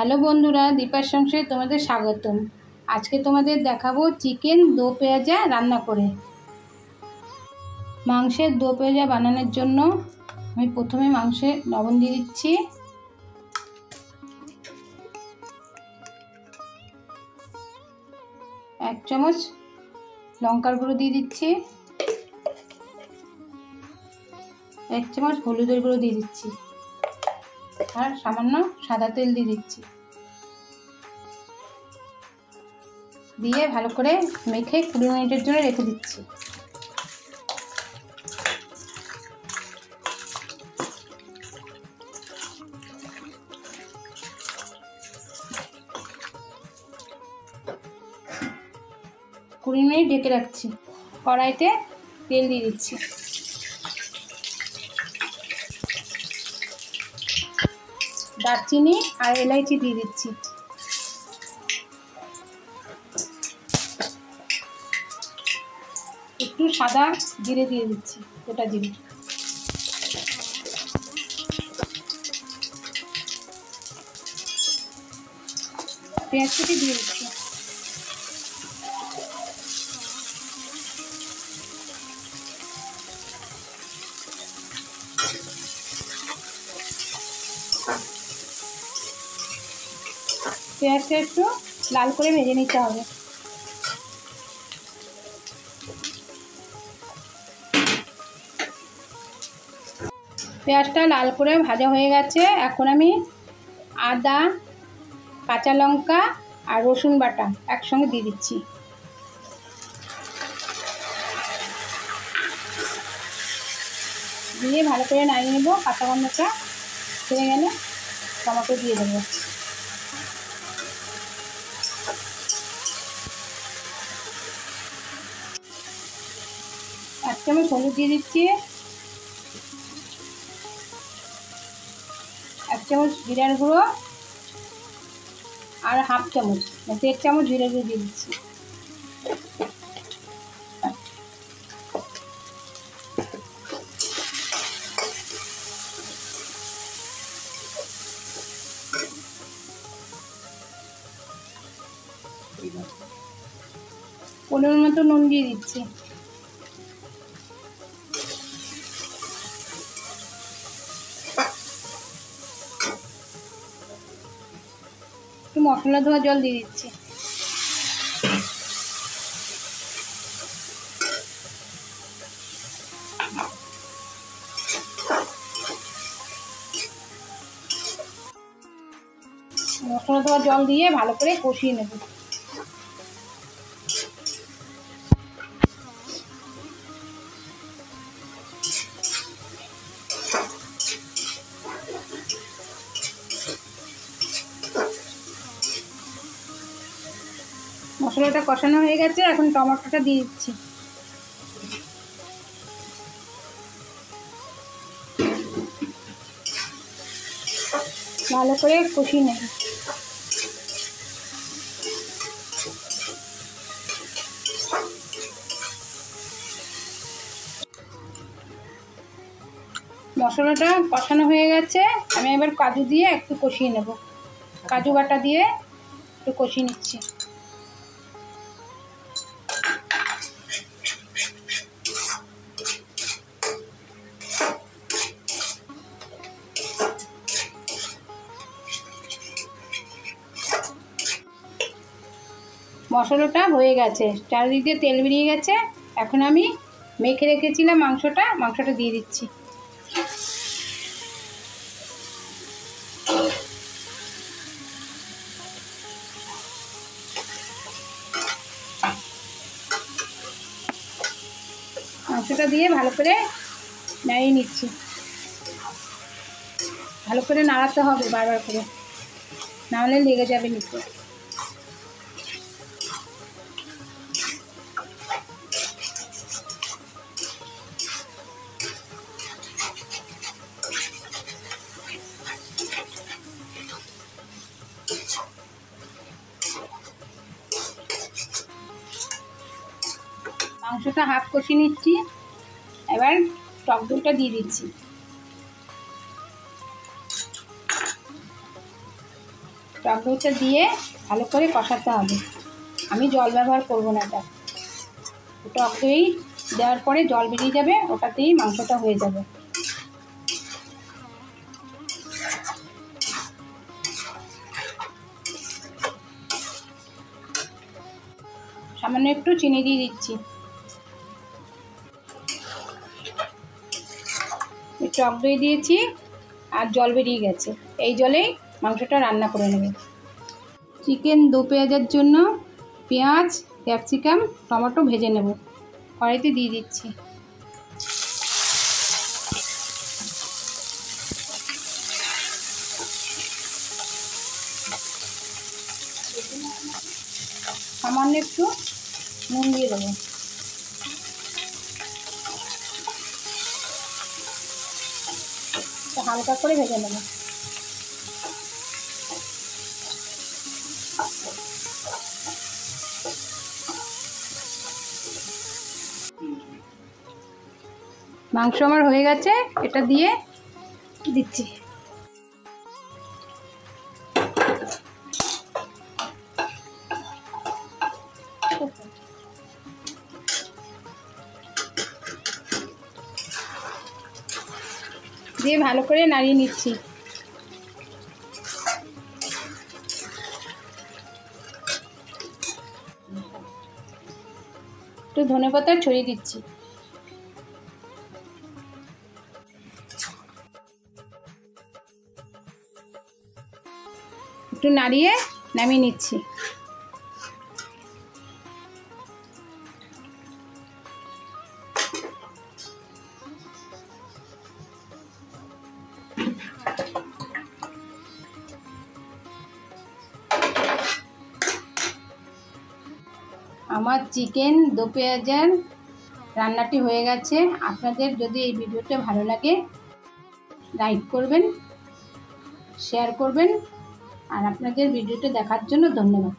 Hello বন্ধুরা, দীপার সংসারে তোমাদের স্বাগতম। আজকে তোমাদের দেখাবো চিকেন দো পেঁয়াজা রান্না করে। মাংসের দো পেঁয়াজা বানানোর জন্য আমি প্রথমে মাংসে লবণ দিয়ে দিচ্ছি, এক চামচ লঙ্কার গুঁড়ো দিয়ে দিচ্ছি, এক চামচ হলুদের গুঁড়ো দিয়ে দিচ্ছি আর সামান্য সাদা তেল দিয়ে দিচ্ছি। দিয়ে ভালো করে মেখে 20 মিনিটের জন্য রেখে দিচ্ছি। কুড়ি মিনিট ঢেকে রাখছি। কড়াইতে তেল দিয়ে দিচ্ছি, দারচিনি আর এলাইচি দিয়ে দিচ্ছি, একটু সাদা জিরে দিয়ে দিচ্ছি, গোটা জিরে। পেঁয়াজ কুচি দিয়ে দিচ্ছি, পেঁয়াজটা একটু লাল করে ভেজে নিতে হবে। পেঁয়াজটা লাল করে ভাজা হয়ে গেছে। এখন আমি আদা, কাঁচা লঙ্কা আর রসুন বাটা একসঙ্গে দিয়ে দিচ্ছি। দিয়ে ভালো করে নাড়িয়ে নেব। কাঁচা গন্ধটা ছেড়ে গেলে টমেটো দিয়ে দেবো। এক চামচ হলুদ দিয়ে দিচ্ছি, এক চামচ জিরার গুঁড়ো আর হাফ চামচ 1.5 চামচ জিরার গুঁড়ো দিয়ে দিচ্ছি। পরিমাণ মতো নুন দিয়ে দিচ্ছি। একটু মশলা ধোয়া জল দিয়ে দিচ্ছি। মশলা ধোয়া জল দিয়ে ভালো করে কষিয়ে নেব। মশলাটা কষানো হয়ে গেছে, এখন টমেটোটা দিয়ে দিচ্ছি। ভালো করে কষিয়ে নেব। মশলাটা কষানো হয়ে গেছে, আমি এবার কাজু দিয়ে একটু কষিয়ে নেব। কাজু বাটা দিয়ে একটু কষিয়ে নিচ্ছি। মশলাটা হয়ে গেছে, চারিদিক দিয়ে তেল বেরিয়ে গেছে। এখন আমি মেখে রেখেছিলাম মাংসটা দিয়ে দিচ্ছি। মাংসটা দিয়ে ভালো করে নাড়িয়ে নিচ্ছি। ভালো করে নাড়াতে হবে বারবার করে, নাহলে লেগে যাবে নিচে। মাংসটা হাফ কষিয়ে নিচ্ছি। এবার টক দইটা দিয়ে দিচ্ছি। টক দইটা দিয়ে ভালো করে কষাতে হবে। আমি জল ব্যবহার করব না। এটা টক দই দেওয়ার পরে জল বেরিয়ে যাবে, ওটাতেই মাংসটা হয়ে যাবে। সামান্য একটু চিনি দিয়ে দিচ্ছি। টক দই দিয়েছি আর জল বেরিয়ে গেছে, এই জলেই মাংসটা রান্না করে নেব। চিকেন দো পেঁয়াজের জন্য পেঁয়াজ, ক্যাপসিকাম, টমেটো ভেজে নেব। কড়াইতে দিয়ে দিচ্ছি। সামান্য একটু নুন দিয়ে দেবো। হালকা করে ভেজে নেব। মাংস আমার হয়ে গেছে, এটা দিয়ে দিচ্ছি। দিয়ে ভালো করে নাড়িয়ে নিচ্ছি। একটু ধনেপাতা ছড়িয়ে দিচ্ছি। একটু নাড়িয়ে নামিয়ে নিচ্ছি। আমার চিকেন দো পেঁয়াজের রান্নাটি হয়ে গেছে। আপনাদের যদি এই ভিডিওটা ভালো লাগে লাইক করবেন, শেয়ার করবেন, আর আপনাদের ভিডিওটা দেখার জন্য ধন্যবাদ।